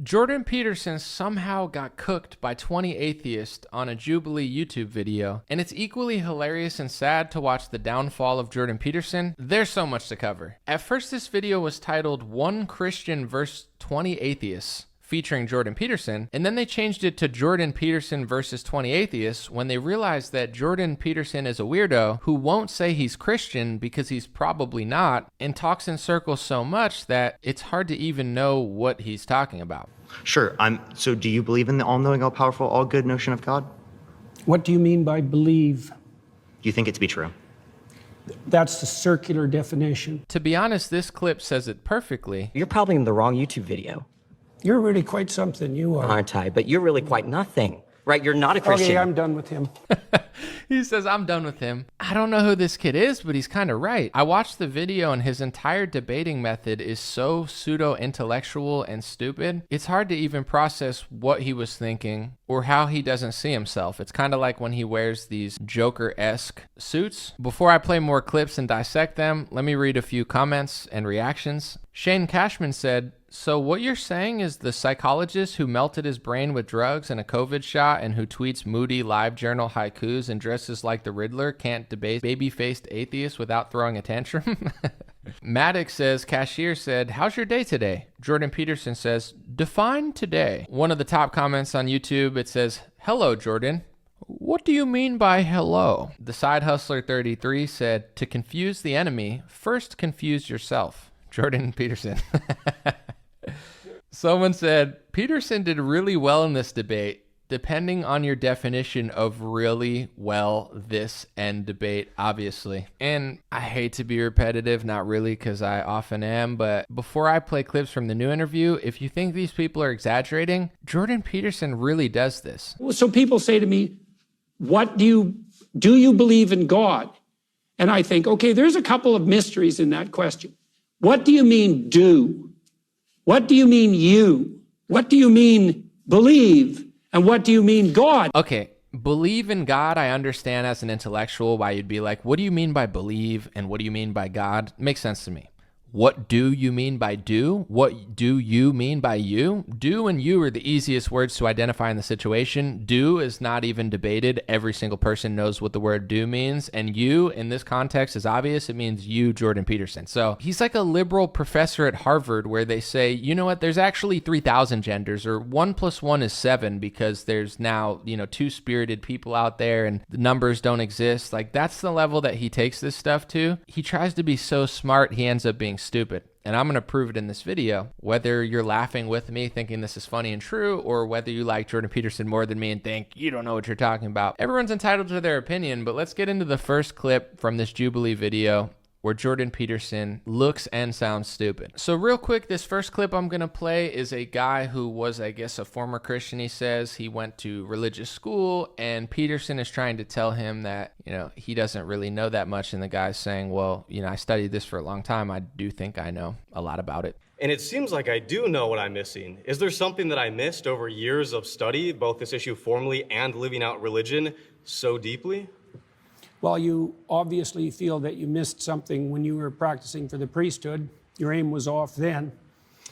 Jordan Peterson somehow got cooked by 20 atheists on a Jubilee YouTube video, and it's equally hilarious and sad to watch the downfall of Jordan Peterson. There's so much to cover. At first, this video was titled One Christian vs. 20 Atheists, featuring Jordan Peterson, and then they changed it to Jordan Peterson versus 20 Atheists when they realized that Jordan Peterson is a weirdo who won't say he's Christian because he's probably not, and talks in circles so much that it's hard to even know what he's talking about. Sure. So do you believe in the all-knowing, all-powerful, all-good notion of God? What do you mean by believe? Do you think it to be true? That's the circular definition. To be honest, this clip says it perfectly. You're probably in the wrong YouTube video. You're really quite something, you are. Aren't I? But you're really quite nothing, right? You're not a Christian. Okay, I'm done with him. He says, I'm done with him. I don't know who this kid is, but he's kind of right. I watched the video and his entire debating method is so pseudo-intellectual and stupid. It's hard to even process what he was thinking or how he doesn't see himself. It's kind of like when he wears these Joker-esque suits. Before I play more clips and dissect them, let me read a few comments and reactions. Shane Cashman said, so what you're saying is the psychologist who melted his brain with drugs and a COVID shot and who tweets moody live journal haikus and dresses like the Riddler can't debate baby-faced atheists without throwing a tantrum? Maddox says, cashier said, how's your day today? Jordan Peterson says, define today. One of the top comments on YouTube, it says, hello, Jordan. What do you mean by hello? The Side Hustler 33 said, to confuse the enemy, first confuse yourself. Jordan Peterson. Someone said, Peterson did really well in this debate. Depending on your definition of really well, this end debate, obviously. And I hate to be repetitive, not really, because I often am, but before I play clips from the new interview, if you think these people are exaggerating, Jordan Peterson really does this. So people say to me, do you believe in God? And I think, okay, there's a couple of mysteries in that question. What do you mean do? What do you mean you? What do you mean believe? And what do you mean God? Okay, believe in God, I understand as an intellectual why you'd be like, what do you mean by believe and what do you mean by God? Makes sense to me. What do you mean by do? What do you mean by you? Do and you are the easiest words to identify in the situation. Do is not even debated. Every single person knows what the word do means. And you, in this context, is obvious. It means you, Jordan Peterson. So he's like a liberal professor at Harvard where they say, you know what, there's actually 3,000 genders, or 1 + 1 is 7 because there's now, two-spirited people out there and the numbers don't exist. Like, that's the level that he takes this stuff to. He tries to be so smart, he ends up being stupid. And I'm going to prove it in this video, whether you're laughing with me thinking this is funny and true, or whether you like Jordan Peterson more than me and think you don't know what you're talking about. Everyone's entitled to their opinion, but let's get into the first clip from this Jubilee video where Jordan Peterson looks and sounds stupid. So real quick, this first clip I'm going to play is a guy who was, I guess, a former Christian. He says he went to religious school and Peterson is trying to tell him that, he doesn't really know that much. And the guy's saying, well, I studied this for a long time. I do think I know a lot about it. And it seems like I do know what I'm missing. Is there something that I missed over years of study, both this issue formally and living out religion so deeply? Well, you obviously feel that you missed something when you were practicing for the priesthood. Your aim was off then.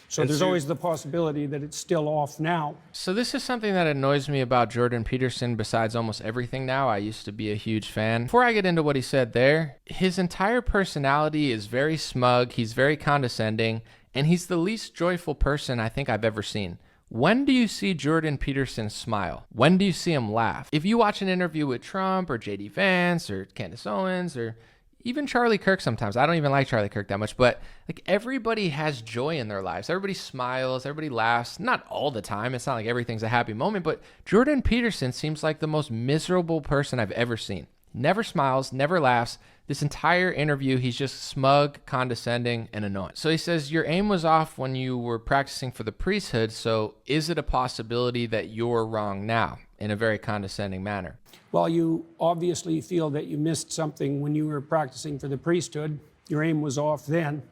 So there's always the possibility that it's still off now. So this is something that annoys me about Jordan Peterson besides almost everything now. I used to be a huge fan. Before I get into what he said there, his entire personality is very smug. He's very condescending, and he's the least joyful person I think I've ever seen. When do you see Jordan Peterson smile? When do you see him laugh? If you watch an interview with Trump or J.D. Vance or Candace Owens or even Charlie Kirk sometimes, I don't even like Charlie Kirk that much, but like everybody has joy in their lives. Everybody smiles, everybody laughs, not all the time. It's not like everything's a happy moment, but Jordan Peterson seems like the most miserable person I've ever seen. Never smiles, never laughs. This entire interview, he's just smug, condescending, and annoying. So he says, your aim was off when you were practicing for the priesthood, so is it a possibility that you're wrong now? In a very condescending manner. Well, you obviously feel that you missed something when you were practicing for the priesthood. Your aim was off then.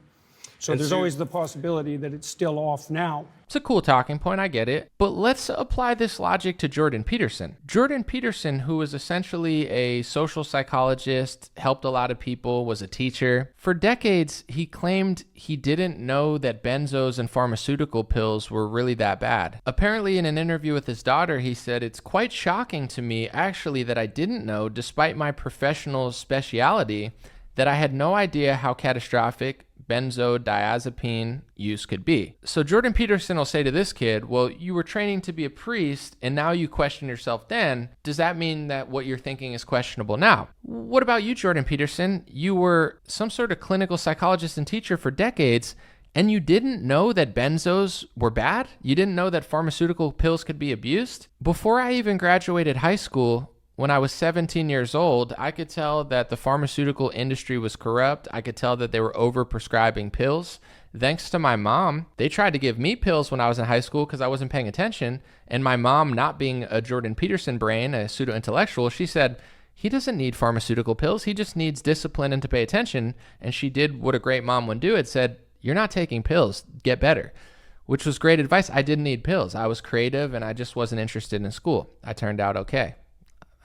So there's always the possibility that it's still off now. It's a cool talking point, I get it. But let's apply this logic to Jordan Peterson. Jordan Peterson, who was essentially a social psychologist, helped a lot of people, was a teacher. For decades, he claimed he didn't know that benzos and pharmaceutical pills were really that bad. Apparently, in an interview with his daughter, he said, "It's quite shocking to me, actually, that I didn't know, despite my professional speciality, that I had no idea how catastrophic benzodiazepine use could be." So Jordan Peterson will say to this kid, well, you were training to be a priest and now you question yourself then. Does that mean that what you're thinking is questionable now? What about you, Jordan Peterson? You were some sort of clinical psychologist and teacher for decades, and you didn't know that benzos were bad? You didn't know that pharmaceutical pills could be abused? Before I even graduated high school, when I was 17 years old, I could tell that the pharmaceutical industry was corrupt. I could tell that they were over-prescribing pills. Thanks to my mom, they tried to give me pills when I was in high school because I wasn't paying attention. And my mom, not being a Jordan Peterson brain, a pseudo-intellectual, she said, he doesn't need pharmaceutical pills. He just needs discipline and to pay attention. And she did what a great mom would do. It said, you're not taking pills. Get better. Which was great advice. I didn't need pills. I was creative and I just wasn't interested in school. I turned out okay.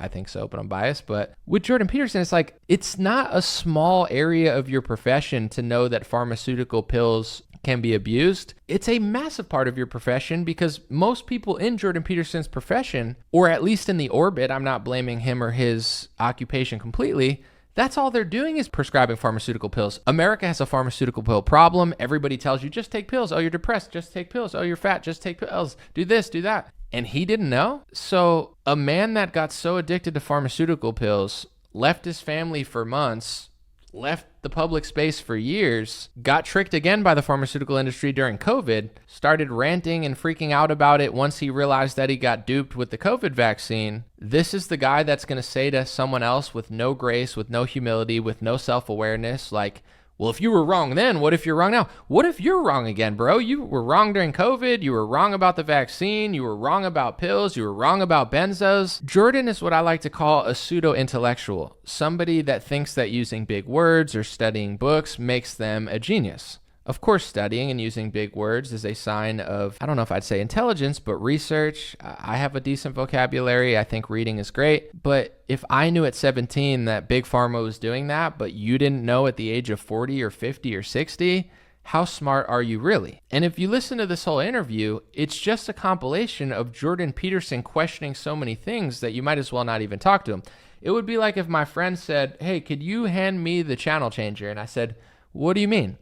I think so, but I'm biased. But with Jordan Peterson, it's like, it's not a small area of your profession to know that pharmaceutical pills can be abused. It's a massive part of your profession because most people in Jordan Peterson's profession, or at least in the orbit, I'm not blaming him or his occupation completely, that's all they're doing is prescribing pharmaceutical pills. America has a pharmaceutical pill problem. Everybody tells you, just take pills. Oh, you're depressed. Just take pills. Oh, you're fat. Just take pills. Do this, do that. And he didn't know. So a man that got so addicted to pharmaceutical pills, left his family for months, left the public space for years, got tricked again by the pharmaceutical industry during COVID, started ranting and freaking out about it once he realized that he got duped with the COVID vaccine. This is the guy that's going to say to someone else with no grace, with no humility, with no self-awareness, like, well, if you were wrong then, what if you're wrong now? What if you're wrong again, bro? You were wrong during COVID. You were wrong about the vaccine. You were wrong about pills. You were wrong about benzos. Jordan is what I like to call a pseudo-intellectual, somebody that thinks that using big words or studying books makes them a genius. Of course, studying and using big words is a sign of, I don't know if I'd say intelligence, but research. I have a decent vocabulary. I think reading is great. But if I knew at 17 that Big Pharma was doing that, but you didn't know at the age of 40 or 50 or 60, how smart are you really? And if you listen to this whole interview, it's just a compilation of Jordan Peterson questioning so many things that you might as well not even talk to him. It would be like if my friend said, hey, could you hand me the channel changer? And I said, what do you mean?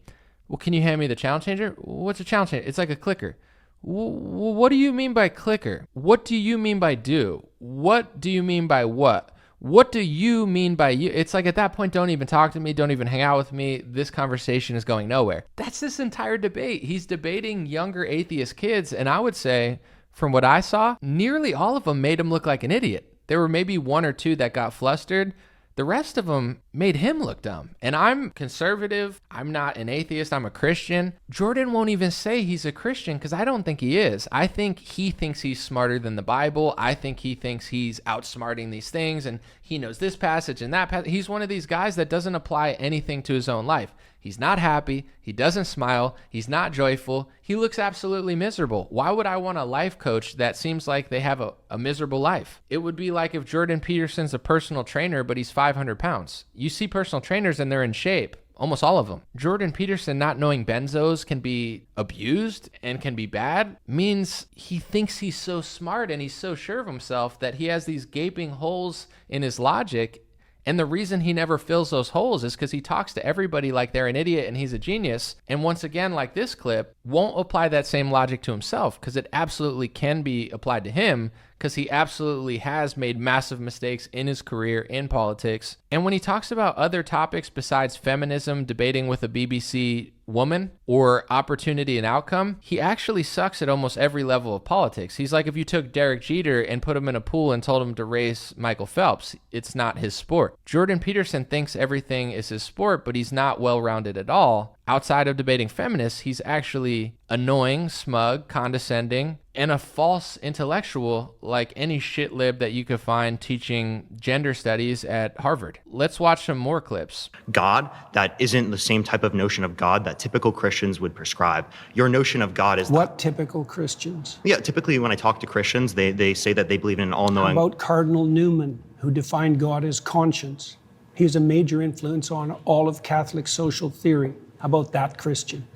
Well, can you hand me the channel changer? What's a channel changer? It's like a clicker. What do you mean by clicker? What do you mean by do? What do you mean by what? What do you mean by you? It's like at that point, don't even talk to me. Don't even hang out with me. This conversation is going nowhere. That's this entire debate. He's debating younger atheist kids. And I would say, from what I saw, nearly all of them made him look like an idiot. There were maybe one or two that got flustered. The rest of them made him look dumb. And I'm conservative. I'm not an atheist. I'm a Christian. Jordan won't even say he's a Christian because I don't think he is. I think he thinks he's smarter than the Bible. I think he thinks he's outsmarting these things and he knows this passage and that passage. He's one of these guys that doesn't apply anything to his own life. He's not happy. He doesn't smile. He's not joyful. He looks absolutely miserable. Why would I want a life coach that seems like they have a miserable life? It would be like if Jordan Peterson's a personal trainer, but he's 500 pounds. You see personal trainers and they're in shape. Almost all of them. Jordan Peterson not knowing benzos can be abused and can be bad means he thinks he's so smart and he's so sure of himself that he has these gaping holes in his logic. And the reason he never fills those holes is because he talks to everybody like they're an idiot and he's a genius. And once again, like this clip, won't apply that same logic to himself because it absolutely can be applied to him because he absolutely has made massive mistakes in his career in politics. And when he talks about other topics besides feminism, debating with a BBC woman, or opportunity and outcome, he actually sucks at almost every level of politics. He's like if you took Derek Jeter and put him in a pool and told him to race Michael Phelps. It's not his sport. Jordan Peterson thinks everything is his sport, but he's not well-rounded at all. outside of debating feminists, he's actually annoying, smug, condescending, and a false intellectual like any shit lib that you could find teaching gender studies at Harvard. Let's watch some more clips. God that isn't the same type of notion of God that typical Christians would prescribe. Your notion of God is What typical Christians? Yeah, typically when I talk to Christians, they say that they believe in an How all-knowing. about Cardinal Newman, who defined God as conscience? He's a major influence on all of Catholic social theory. How about that Christian?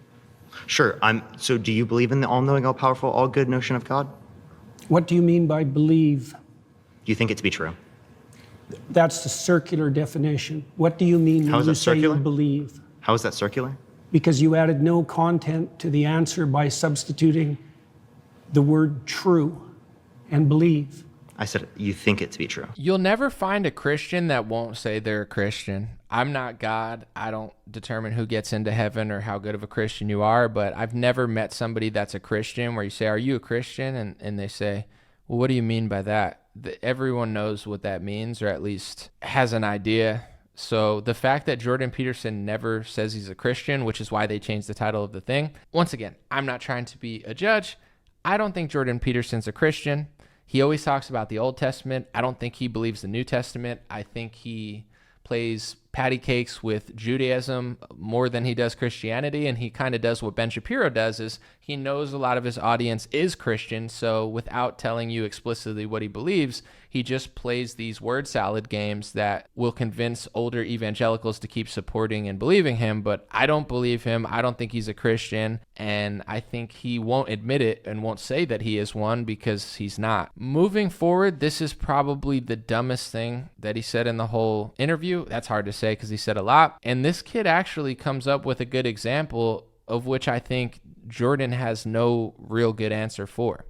Sure. So do you believe in the all-knowing, all-powerful, all-good notion of God? What do you mean by believe? Do you think it to be true? That's the circular definition. What do you mean How when is you that say circular? you believe? How is that circular? Because you added no content to the answer by substituting the word true and believe. I said you think it to be true. You'll never find a Christian that won't say they're a Christian. I'm not God. I don't determine who gets into heaven or how good of a Christian you are, but I've never met somebody that's a Christian where you say, are you a Christian? And they say, well, what do you mean by that? Everyone knows what that means, or at least has an idea. So the fact that Jordan Peterson never says he's a Christian, which is why they changed the title of the thing. Once again, I'm not trying to be a judge. I don't think Jordan Peterson's a Christian. He always talks about the Old Testament. I don't think he believes the New Testament. I think he plays patty cakes with Judaism more than he does Christianity, and he kind of does what Ben Shapiro does, is he knows a lot of his audience is Christian, so without telling you explicitly what he believes, he just plays these word salad games that will convince older evangelicals to keep supporting and believing him. But I don't believe him. I don't think he's a Christian, and I think he won't admit it and won't say that he is one because he's not. Moving forward, this is probably the dumbest thing that he said in the whole interview. That's hard to say because he said a lot. And this kid actually comes up with a good example of which I think Jordan has no real good answer for.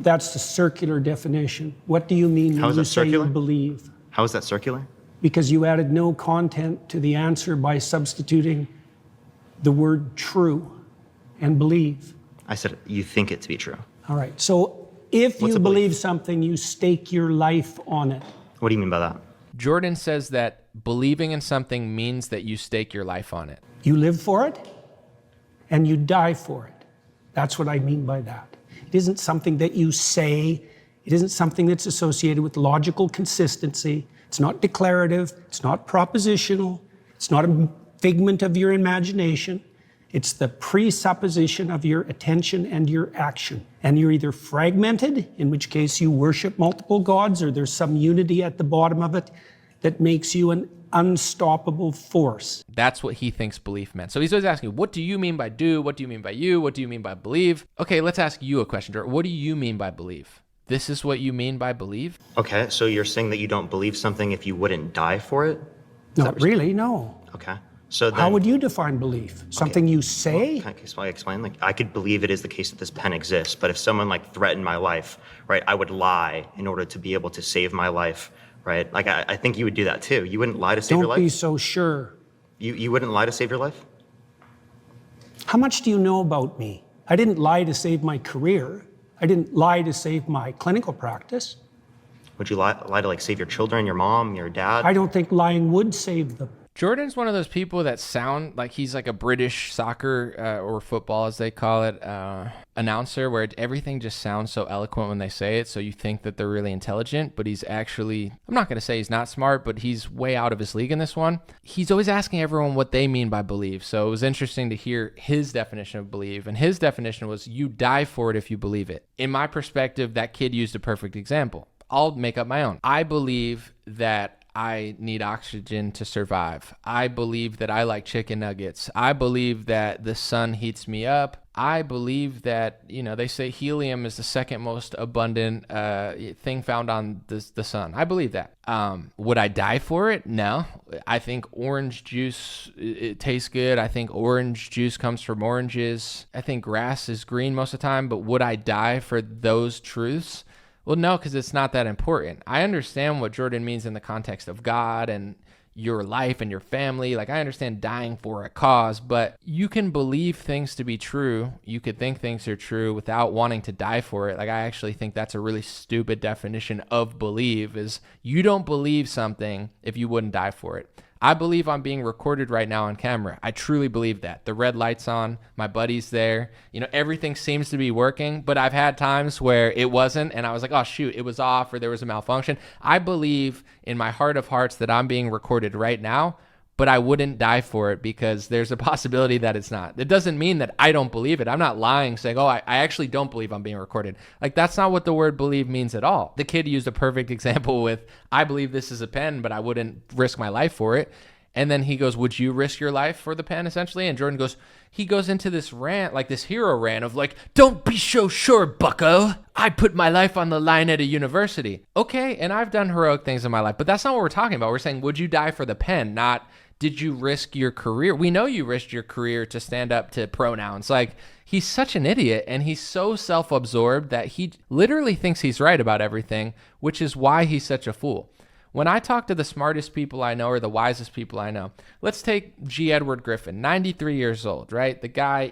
That's the circular definition. What do you mean How when is you that say circular? you believe? How is that circular? Because you added no content to the answer by substituting the word true and believe. I said you think it to be true. All right. So if What's you a belief? believe something, you stake your life on it. What do you mean by that? Jordan says that believing in something means that you stake your life on it. You live for it and you die for it. That's what I mean by that. It isn't something that you say. It isn't something that's associated with logical consistency. It's not declarative. It's not propositional. It's not a figment of your imagination. It's the presupposition of your attention and your action. And you're either fragmented, in which case you worship multiple gods, or there's some unity at the bottom of it that makes you an unstoppable force. That's what he thinks belief meant. So he's always asking, what do you mean by do? What do you mean by you? What do you mean by believe? Okay, let's ask you a question, Jordan. What do you mean by believe? This is what you mean by believe? Okay, so you're saying that you don't believe something if you wouldn't die for it? Not really, no. Okay. So then, How would you define belief? Something you say? Can I explain? Like, I could believe it is the case that this pen exists, but if someone like threatened my life, right, I would lie in order to be able to save my life, right? Like, I think you would do that too. You wouldn't lie to save your Don't life? be so sure. You wouldn't lie to save your life? How much do you know about me? I didn't lie to save my career. I didn't lie to save my clinical practice. Would you lie to like save your children, your mom, your dad? I don't think lying would save them. Jordan's one of those people that sound like he's like a British soccer or football, as they call it, announcer, where everything just sounds so eloquent when they say it. So you think that they're really intelligent, but he's actually, I'm not going to say he's not smart, but he's way out of his league in this one. He's always asking everyone what they mean by believe. So it was interesting to hear his definition of believe. And his definition was you die for it if you believe it. In my perspective, that kid used a perfect example. I'll make up my own. I believe that I need oxygen to survive. I believe that I like chicken nuggets. I believe that the sun heats me up. I believe that, they say helium is the second most abundant thing found on the sun. I believe that. Would I die for it? No. I think orange juice, it tastes good. I think orange juice comes from oranges. I think grass is green most of the time, but would I die for those truths? Well, no, because it's not that important. I understand what Jordan means in the context of God and your life and your family. Like, I understand dying for a cause, but you can believe things to be true. You could think things are true without wanting to die for it. Like, I actually think that's a really stupid definition of believe, is you don't believe something if you wouldn't die for it. I believe I'm being recorded right now on camera. I truly believe that. The red light's on, my buddy's there, everything seems to be working, but I've had times where it wasn't, and I was like, oh shoot, it was off or there was a malfunction. I believe in my heart of hearts that I'm being recorded right now, but I wouldn't die for it because there's a possibility that it's not. It doesn't mean that I don't believe it. I'm not lying saying, oh, I actually don't believe I'm being recorded. Like, that's not what the word believe means at all. The kid used a perfect example with, I believe this is a pen, but I wouldn't risk my life for it. And then he goes, would you risk your life for the pen, essentially? And Jordan goes, he goes into this rant, like this hero rant of like, don't be so sure, bucko. I put my life on the line at a university. Okay, and I've done heroic things in my life, but that's not what we're talking about. We're saying, would you die for the pen, not did you risk your career? We know you risked your career to stand up to pronouns. Like, he's such an idiot, and he's so self-absorbed that he literally thinks he's right about everything, which is why he's such a fool. When I talk to the smartest people I know or the wisest people I know, let's take G. Edward Griffin, 93 years old, right? The guy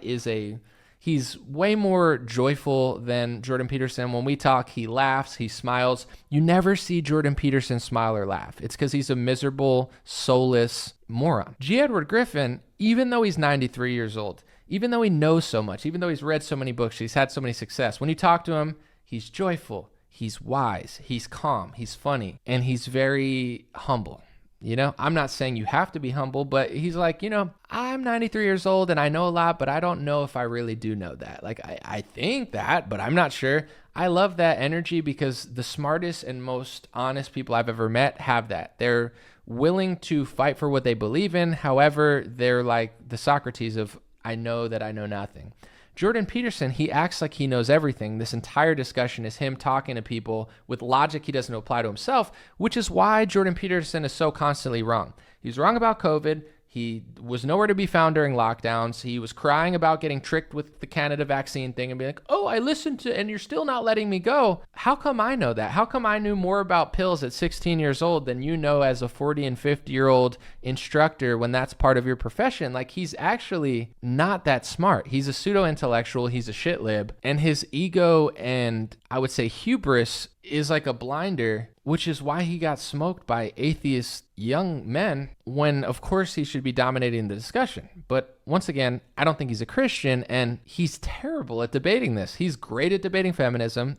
he's way more joyful than Jordan Peterson. When we talk, he laughs, he smiles. You never see Jordan Peterson smile or laugh. It's because he's a miserable, soulless moron. G. Edward Griffin, even though he's 93 years old, even though he knows so much, even though he's read so many books, he's had so many success, when you talk to him, he's joyful, he's wise, he's calm, he's funny, and he's very humble. I'm not saying you have to be humble, but he's like, I'm 93 years old and I know a lot, but I don't know if I really do know that. Like, I think that, but I'm not sure. I love that energy because the smartest and most honest people I've ever met have that. They're willing to fight for what they believe in. However, they're like the Socrates of, I know that I know nothing. Jordan Peterson, he acts like he knows everything. This entire discussion is him talking to people with logic he doesn't apply to himself, which is why Jordan Peterson is so constantly wrong. He's wrong about COVID. He was nowhere to be found during lockdowns. He was crying about getting tricked with the Canada vaccine thing and be like, oh, I listened to, and you're still not letting me go. How come I know that? How come I knew more about pills at 16 years old than you know as a 40 and 50-year-old instructor when that's part of your profession? Like, he's actually not that smart. He's a pseudo-intellectual. He's a shit lib. And his ego and I would say hubris is like a blinder, which is why he got smoked by atheist young men when, of course, he should be dominating the discussion. But once again, I don't think he's a Christian, and he's terrible at debating this. He's great at debating feminism.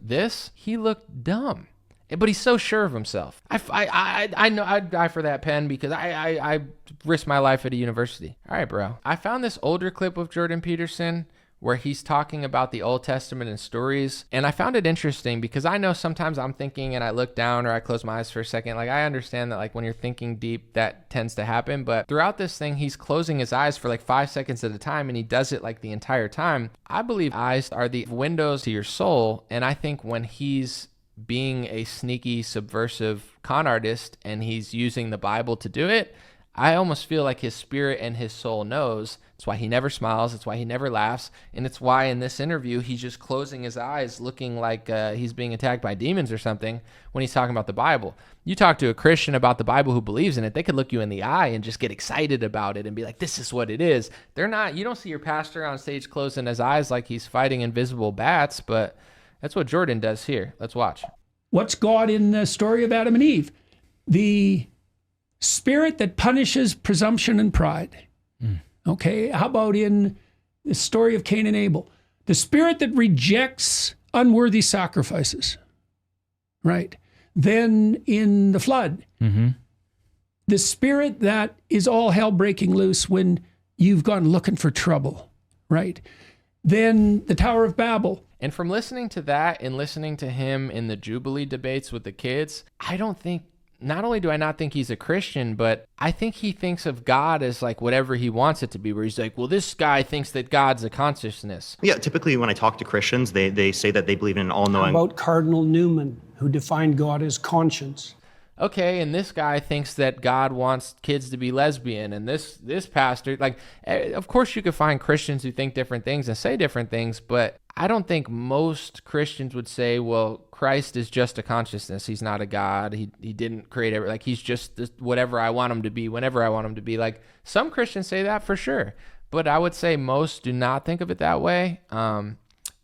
He looked dumb. But he's so sure of himself. I know I'd die for that pen because I risked my life at a university. All right, bro. I found this older clip of Jordan Peterson where he's talking about the Old Testament and stories. And I found it interesting because I know sometimes I'm thinking and I look down or I close my eyes for a second. Like, I understand that, like, when you're thinking deep, that tends to happen. But throughout this thing, he's closing his eyes for like 5 seconds at a time, and he does it like the entire time. I believe eyes are the windows to your soul. And I think when he's being a sneaky, subversive con artist and he's using the Bible to do it, I almost feel like his spirit and his soul knows. It's why he never smiles. It's why he never laughs. And it's why in this interview, he's just closing his eyes looking like he's being attacked by demons or something when he's talking about the Bible. You talk to a Christian about the Bible who believes in it, they could look you in the eye and just get excited about it and be like, this is what it is. They're not, you don't see your pastor on stage closing his eyes like he's fighting invisible bats, but that's what Jordan does here. Let's watch. What's God in the story of Adam and Eve? The spirit that punishes presumption and pride. Okay, how about in the story of Cain and Abel? The spirit that rejects unworthy sacrifices, right? Then in the flood, the spirit that is all hell breaking loose when you've gone looking for trouble, right? Then the Tower of Babel. And from listening to that and listening to him in the Jubilee debates with the kids, not only do I not think he's a Christian, but I think he thinks of God as like whatever he wants it to be, where he's like, well, this guy thinks that God's a consciousness. Yeah, typically when I talk to Christians, they say that they believe in an all-knowing. How about Cardinal Newman, who defined God as conscience? Okay, and this guy thinks that God wants kids to be lesbian, and this pastor, like, of course you could find Christians who think different things and say different things, but I don't think most Christians would say, well, Christ is just a consciousness. He's not a God. He didn't create everything. Like, he's just this, whatever I want him to be, whenever I want him to be. Like, some Christians say that for sure, but I would say most do not think of it that way.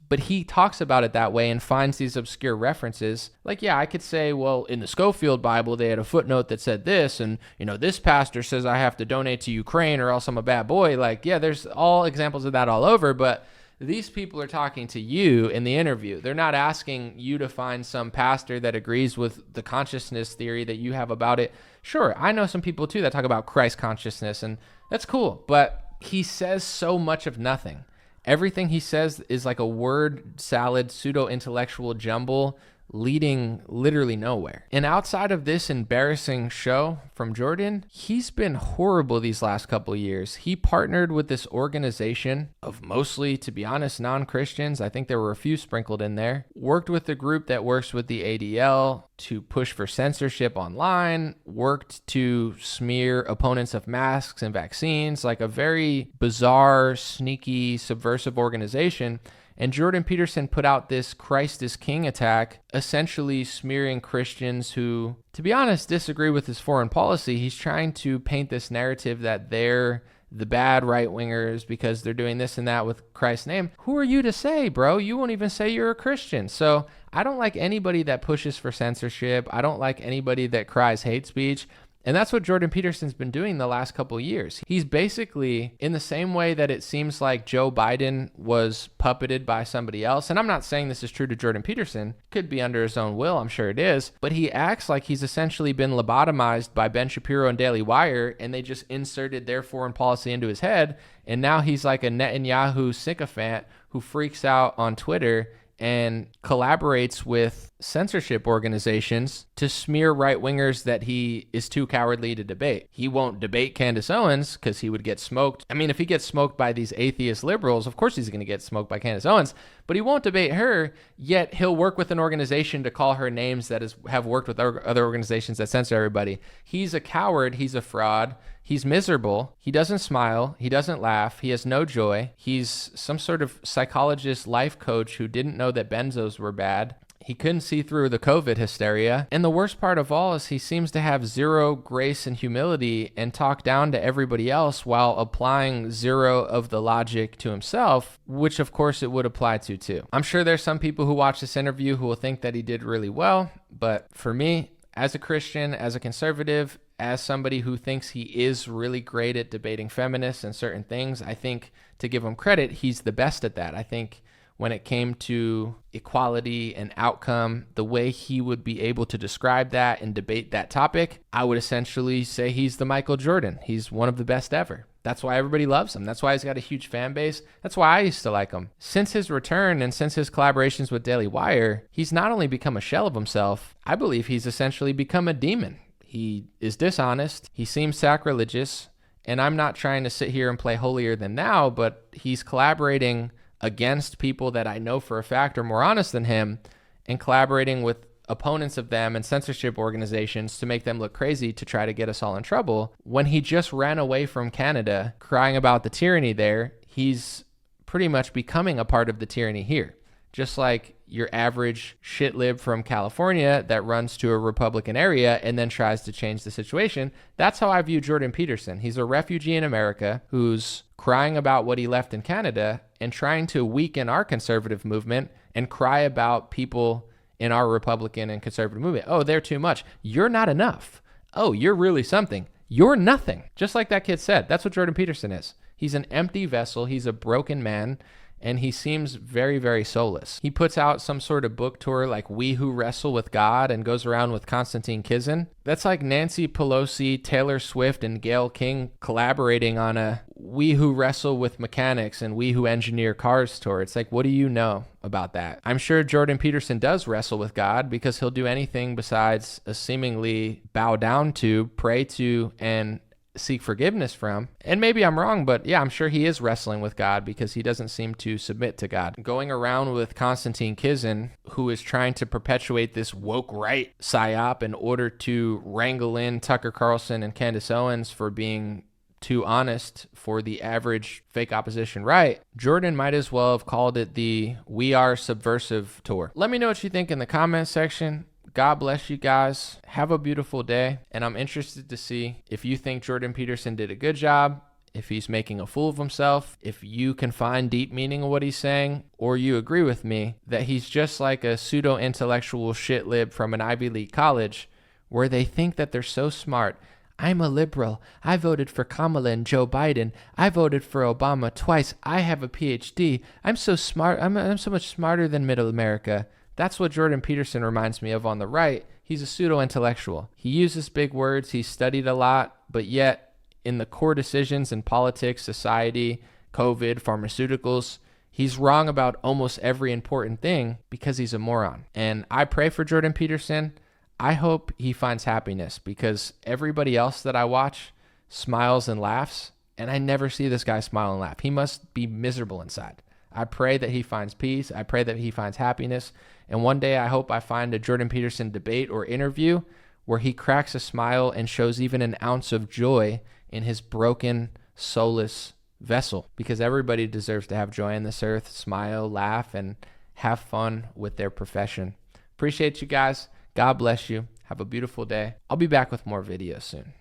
But he talks about it that way and finds these obscure references. Like, yeah, I could say, well, in the Schofield Bible, they had a footnote that said this, and, this pastor says I have to donate to Ukraine or else I'm a bad boy. Like, yeah, there's all examples of that all over, but these people are talking to you in the interview. They're not asking you to find some pastor that agrees with the consciousness theory that you have about it. Sure, I know some people too that talk about Christ consciousness, and that's cool, but he says so much of nothing. Everything he says is like a word salad, pseudo-intellectual jumble leading literally nowhere. And outside of this embarrassing show from Jordan, he's been horrible these last couple of years. He partnered with this organization of mostly, to be honest, non-Christians. I think there were a few sprinkled in there. Worked with the group that works with the ADL to push for censorship online, worked to smear opponents of masks and vaccines, like a very bizarre, sneaky, subversive organization. And Jordan Peterson put out this Christ is King attack, essentially smearing Christians who, to be honest, disagree with his foreign policy. He's trying to paint this narrative that they're the bad right-wingers because they're doing this and that with Christ's name. Who are you to say, bro? You won't even say you're a Christian. So I don't like anybody that pushes for censorship. I don't like anybody that cries hate speech. And that's what Jordan Peterson's been doing the last couple of years. He's basically, in the same way that it seems like Joe Biden was puppeted by somebody else, and I'm not saying this is true to Jordan Peterson, could be under his own will, I'm sure it is, but he acts like he's essentially been lobotomized by Ben Shapiro and Daily Wire, and they just inserted their foreign policy into his head, and now he's like a Netanyahu sycophant who freaks out on Twitter and collaborates with censorship organizations to smear right-wingers that he is too cowardly to debate. He won't debate Candace Owens because he would get smoked. I mean, if he gets smoked by these atheist liberals, of course he's going to get smoked by Candace Owens, but he won't debate her, yet he'll work with an organization to call her names that have worked with other organizations that censor everybody. He's a coward. He's a fraud. He's miserable. He doesn't smile. He doesn't laugh. He has no joy. He's some sort of psychologist life coach who didn't know that benzos were bad. He couldn't see through the COVID hysteria. And the worst part of all is he seems to have zero grace and humility and talk down to everybody else while applying zero of the logic to himself, which of course it would apply to too. I'm sure there's some people who watch this interview who will think that he did really well, but for me, as a Christian, as a conservative, as somebody who thinks he is really great at debating feminists and certain things, I think, to give him credit, he's the best at that. I think when it came to equality and outcome, the way he would be able to describe that and debate that topic, I would essentially say he's the Michael Jordan. He's one of the best ever. That's why everybody loves him. That's why he's got a huge fan base. That's why I used to like him. Since his return and since his collaborations with Daily Wire, he's not only become a shell of himself, I believe he's essentially become a demon. He is dishonest. He seems sacrilegious. And I'm not trying to sit here and play holier than thou, but he's collaborating against people that I know for a fact are more honest than him and collaborating with opponents of them and censorship organizations to make them look crazy to try to get us all in trouble. When he just ran away from Canada crying about the tyranny there, he's pretty much becoming a part of the tyranny here. Just like your average shitlib from California that runs to a Republican area and then tries to change the situation. That's how I view Jordan Peterson. He's a refugee in America who's crying about what he left in Canada and trying to weaken our conservative movement and cry about people in our Republican and conservative movement. Oh, they're too much. You're not enough. Oh, you're really something. You're nothing. Just like that kid said. That's what Jordan Peterson is. He's an empty vessel. He's a broken man. And he seems very, very soulless. He puts out some sort of book tour like We Who Wrestle with God and goes around with Konstantin Kizin. That's like Nancy Pelosi, Taylor Swift, and Gayle King collaborating on a We Who Wrestle with Mechanics and We Who Engineer Cars tour. It's like, what do you know about that? I'm sure Jordan Peterson does wrestle with God because he'll do anything besides seemingly bow down to, pray to, and seek forgiveness from. And maybe I'm wrong, but yeah, I'm sure he is wrestling with God because he doesn't seem to submit to God. Going around with Konstantin Kizin, who is trying to perpetuate this woke right psyop in order to wrangle in Tucker Carlson and Candace Owens for being too honest for the average fake opposition right, Jordan might as well have called it the We Are Subversive tour. Let me know what you think in the comments section. God bless you guys. Have a beautiful day. And I'm interested to see if you think Jordan Peterson did a good job, if he's making a fool of himself, if you can find deep meaning in what he's saying, or you agree with me that he's just like a pseudo-intellectual shitlib from an Ivy League college where they think that they're so smart. I'm a liberal. I voted for Kamala and Joe Biden. I voted for Obama twice. I have a PhD. I'm so smart. I'm so much smarter than middle America. That's what Jordan Peterson reminds me of on the right. He's a pseudo-intellectual. He uses big words. He's studied a lot, but yet in the core decisions in politics, society, COVID, pharmaceuticals, he's wrong about almost every important thing because he's a moron. And I pray for Jordan Peterson. I hope he finds happiness because everybody else that I watch smiles and laughs, and I never see this guy smile and laugh. He must be miserable inside. I pray that he finds peace. I pray that he finds happiness. And one day I hope I find a Jordan Peterson debate or interview where he cracks a smile and shows even an ounce of joy in his broken, soulless vessel, because everybody deserves to have joy on this earth, smile, laugh, and have fun with their profession. Appreciate you guys. God bless you. Have a beautiful day. I'll be back with more videos soon.